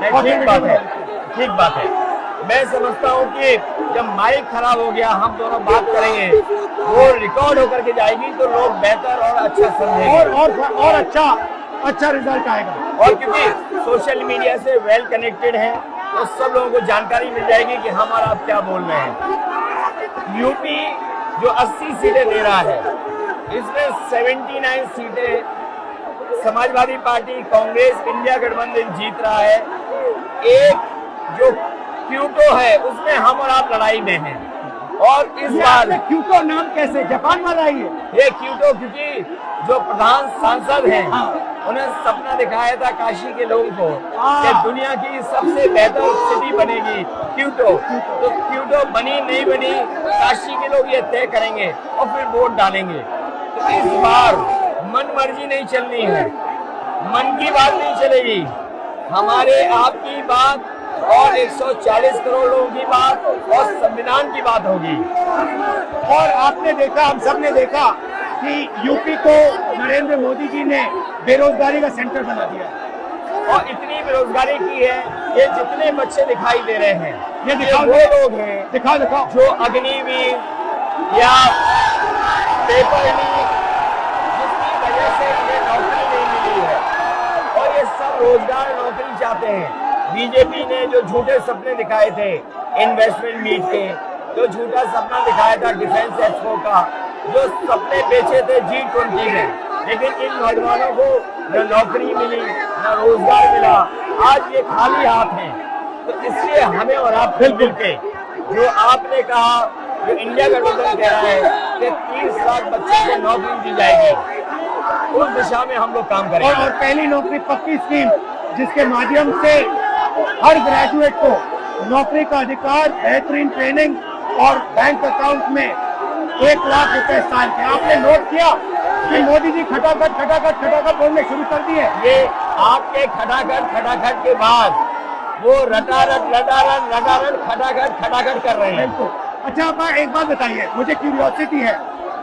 ठीक बात है, ठीक बात है। मैं समझता हूँ कि जब माइक खराब हो गया, हम दोनों बात करेंगे, वो रिकॉर्ड होकर के जाएगी तो लोग बेहतर और अच्छा समझेंगे और अच्छा रिजल्ट आएगा। और क्योंकि सोशल मीडिया से वेल कनेक्टेड है तो सब लोगों को जानकारी मिल जाएगी कि हम और आप क्या बोल रहे हैं। यूपी जो 80 सीटें दे रहा है, इसमें 79 सीटें समाजवादी पार्टी, कांग्रेस, इंडिया गठबंधन जीत रहा है। एक जो क्यूटो है उसमें हम और आप लड़ाई में हैं। और इस बार क्यूटो नाम कैसे जापान वाला ही है ये क्यूटो, क्योंकि जो प्रधान सांसद हैं उन्हें सपना दिखाया था काशी के लोगों को कि दुनिया की सबसे बेहतर सिटी बनेगी क्यूटो। तो क्यूटो बनी नहीं बनी, काशी के लोग ये तय करेंगे और फिर वोट डालेंगे। तो इस बार मन मर्जी नहीं चलनी है, मन की बात नहीं चलेगी, हमारे आपकी बात और 140 करोड़ लोगों की बात और संविधान की बात होगी। और आपने देखा, हम सब ने देखा कि यूपी को नरेंद्र मोदी जी ने बेरोजगारी का सेंटर बना दिया और इतनी बेरोजगारी की है। ये जितने बच्चे दिखाई दे रहे हैं, ये वो लोग हैं दिखाओ जो अग्निवीर या पेपर लीक, जिसकी वजह से ये नौकरी नहीं मिली है और ये सब रोजगार नौकरी चाहते हैं। बीजेपी ने जो झूठे सपने दिखाए थे इन्वेस्टमेंट मीट के, जो झूठा सपना दिखाया था डिफेंस एक्सपो का, जो सपने बेचे थे G20 में, लेकिन इन नौजवानों को न नौकरी मिली न रोजगार मिला, आज ये खाली हाथ हैं। तो इसलिए हमें और आप मिलजुल के, जो आपने कहा, जो इंडिया गठबंधन कह रहा है कि 30 लाख बच्चों को नौकरी दी जाएगी, उस दिशा में हम लोग काम करेंगे। और पहली नौकरी पक्की स्कीम, जिसके माध्यम से हर ग्रेजुएट को नौकरी का अधिकार, बेहतरीन ट्रेनिंग और बैंक अकाउंट में 1 लाख रुपए साल के। आपने नोट किया कि मोदी जी खटाखट बोलने शुरू कर दिए। ये आपके खटाखट के बाद वो रटारट खटाखट कर रहे हैं। अच्छा, आप एक बात बताइए, मुझे क्यूरियोसिटी है,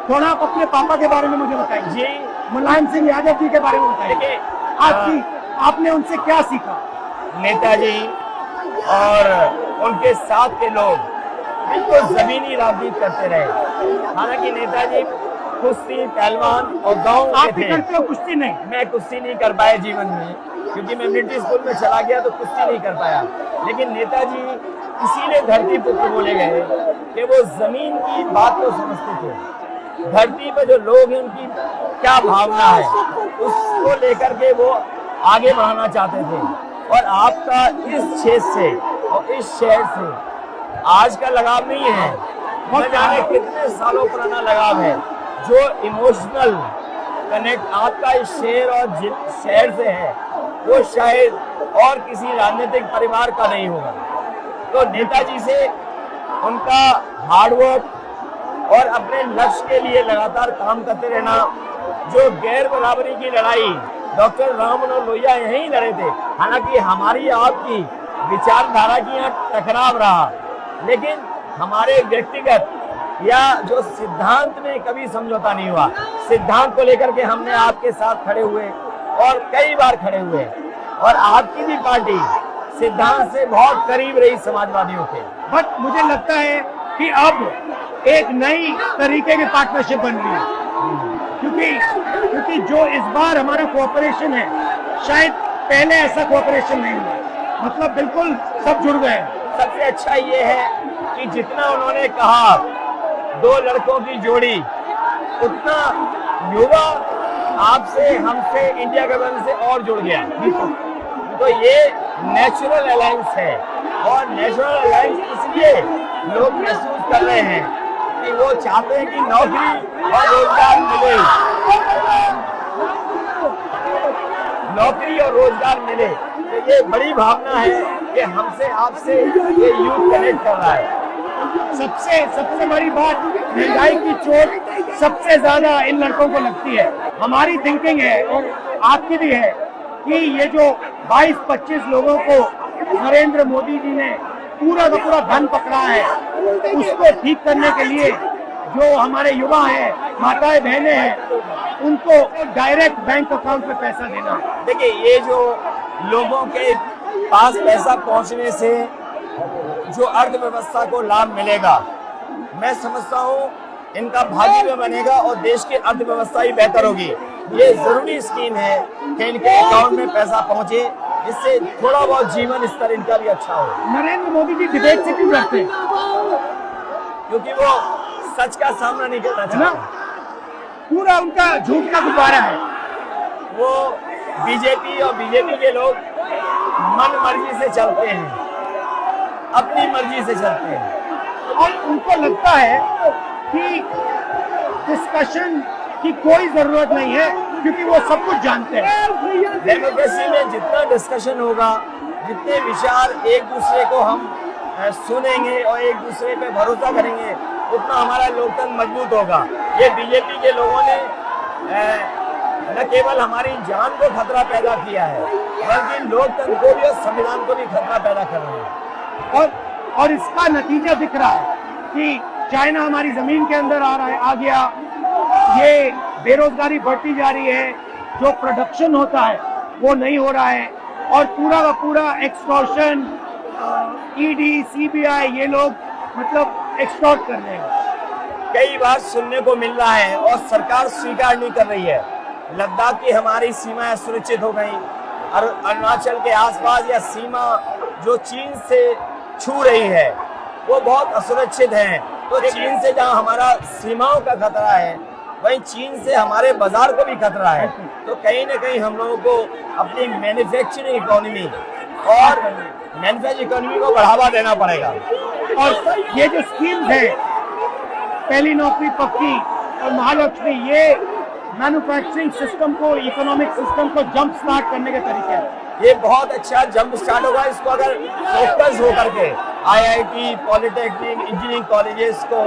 थोड़ा आप अपने पापा के बारे में मुझे बताइए जी। मुलायम सिंह यादव जी के बारे में बताइए। आपने उनसे क्या सीखा? नेताजी और उनके साथ के लोग बिल्कुल जमीनी राजनीति करते रहे। हालांकि नेताजी कुश्ती, पहलवान और गांव के थे। करते हो कुश्ती? नहीं, मैं कुश्ती नहीं कर पाया जीवन में, क्योंकि मैं मिलिट्री स्कूल में चला गया तो कुश्ती नहीं कर पाया। लेकिन नेताजी इसीलिए धरती पुत्र बोले गए कि वो जमीन की बात को समझते थे। धरती पर जो लोग हैं उनकी क्या भावना है, उसको लेकर के वो आगे बढ़ाना चाहते थे। और आपका इस क्षेत्र से और इस शहर से आज का लगाव नहीं है, न जाने कितने सालों पुराना लगाव है। जो इमोशनल कनेक्ट आपका इस शहर और शहर से है, वो शायद और किसी राजनीतिक परिवार का नहीं होगा। तो नेताजी से उनका हार्डवर्क और अपने लक्ष्य के लिए लगातार काम करते रहना, जो गैर बराबरी की लड़ाई डॉक्टर राम मनोहर लोहिया यहीं लड़े थे। हालांकि हमारी आपकी विचारधारा की यहाँ टकराव रहा, लेकिन हमारे व्यक्तिगत या जो सिद्धांत में कभी समझौता नहीं हुआ। सिद्धांत को लेकर के हमने आपके साथ खड़े हुए और कई बार खड़े हुए, और आपकी भी पार्टी सिद्धांत से बहुत करीब रही समाजवादियों के। बट मुझे लगता है कि अब एक नई तरीके की पार्टनरशिप बन रही है, क्योंकि जो इस बार हमारा कोऑपरेशन है, शायद पहले ऐसा कोऑपरेशन नहीं हुआ। मतलब बिल्कुल सब जुड़ गए। सबसे अच्छा ये है कि जितना उन्होंने कहा 2 लड़कों की जोड़ी, उतना युवा आपसे, हमसे, इंडिया गठबंधन से और जुड़ गया। तो ये नेचुरल अलायंस है, और नेचुरल अलायंस इसलिए लोग महसूस कर रहे हैं कि वो चाहते हैं कि नौकरी और रोजगार मिले, नौकरी और रोजगार मिले। तो ये बड़ी भावना है कि हमसे आपसे ये यूथ कनेक्ट कर रहा है। सबसे बड़ी बात, महंगाई की चोट सबसे ज्यादा इन लड़कों को लगती है। हमारी थिंकिंग है और आपकी भी है कि ये जो 22-25 लोगों को नरेंद्र मोदी जी ने पूरा का पूरा धन पकड़ा है, उसको ठीक करने के लिए जो हमारे युवा हैं, माताएं बहनें हैं, उनको डायरेक्ट बैंक अकाउंट में पैसा देना। देखिए, ये जो लोगों के पास पैसा पहुंचने से जो अर्थव्यवस्था को लाभ मिलेगा, मैं समझता हूं इनका भाग्य में बनेगा और देश की अर्थव्यवस्था ही बेहतर होगी। ये जरूरी स्कीम है कि इनके अकाउंट में पैसा पहुंचे, जिससे थोड़ा बहुत जीवन स्तर इनका भी अच्छा हो। नरेंद्र मोदी जी डिबेट से क्यों डरते हैं? क्योंकि वो सच का सामना नहीं करना है ना? चाहते। पूरा उनका झूठ का गुब्बारा है। वो बीजेपी और बीजेपी के लोग मन मर्जी से चलते हैं, अपनी मर्जी से चलते हैं और उनको लगता है कि डिस्कशन की कोई जरूरत नहीं है क्योंकि वो सब कुछ जानते हैं। डेमोक्रेसी में जितना डिस्कशन होगा, जितने विचार एक दूसरे को हम सुनेंगे और एक दूसरे पे भरोसा करेंगे, उतना हमारा लोकतंत्र मजबूत होगा। ये बीजेपी के लोगों ने न केवल हमारी जान को खतरा पैदा किया है, बल्कि लोकतंत्र को भी और संविधान को भी खतरा पैदा कर रहे हैं। और इसका नतीजा दिख रहा है कि चाइना हमारी जमीन के अंदर आ गया, ये बेरोजगारी बढ़ती जा रही है, जो प्रोडक्शन होता है वो नहीं हो रहा है, और पूरा का पूरा एक्सटॉर्शन, ईडी, सीबीआई, ये लोग मतलब एक्सटॉर्ट कर रहे हैं। कई बार सुनने को मिल रहा है और सरकार स्वीकार नहीं कर रही है, लद्दाख की हमारी सीमाएं सुरक्षित हो गई, और अरुणाचल के आसपास या सीमा जो चीन से छू रही है वो बहुत असुरक्षित है। तो चीन से जहां हमारा सीमाओं का खतरा है, वहीं चीन से हमारे बाजार को भी खतरा है। तो कहीं ना कहीं हम लोगों को अपनी मैन्युफैक्चरिंग इकोनॉमी और मैन्युफैक्चरिंग इकोनॉमी को बढ़ावा देना पड़ेगा। और ये जो स्कीम्स है, पहली नौकरी पक्की और महालक्ष्मी, ये मैन्युफैक्चरिंग सिस्टम को, इकोनॉमिक सिस्टम को जंप स्टार्ट करने के तरीके हैं। ये बहुत अच्छा जंप स्टार्ट होगा। इसको अगर फोकस होकर के आईआईटी, पॉलिटेक्निक, इंजीनियरिंग कॉलेजेस को,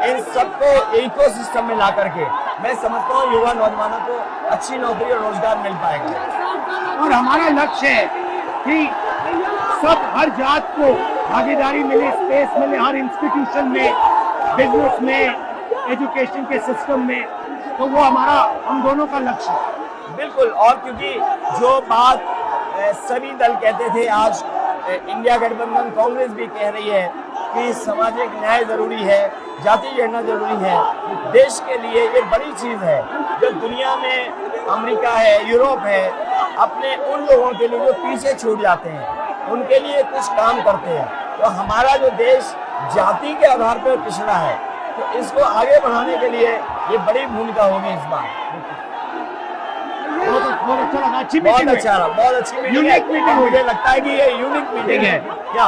इन सबको इकोसिस्टम में ला करके, मैं समझता हूँ युवा नौजवानों को अच्छी नौकरी और रोजगार मिल पाएगा। और हमारा लक्ष्य है कि सब, हर जात को भागीदारी मिले, स्पेस मिले, हर इंस्टीट्यूशन में, बिजनेस में, एजुकेशन के सिस्टम में। तो वो हमारा, हम दोनों का लक्ष्य है। बिल्कुल। और क्योंकि जो बात सभी दल कहते थे, आज इंडिया गठबंधन कांग्रेस भी कह रही है कि सामाजिक न्याय जरूरी है, जाति गणना जरूरी है। देश के लिए ये बड़ी चीज है। जो दुनिया में अमेरिका है, यूरोप है, अपने उन लोगों के लिए जो पीछे छूट जाते हैं, उनके लिए कुछ काम करते हैं। तो हमारा जो देश जाति के आधार पर पिछड़ा है, तो इसको आगे बढ़ाने के लिए ये बड़ी भूमिका होगी इस बार। बहुत अच्छा लगा, अच्छी बहुत मीटिंग अच्छा रहा, बहुत अच्छी मीटिंग है। मुझे लगता है कि ये यूनिक मीटिंग है क्या?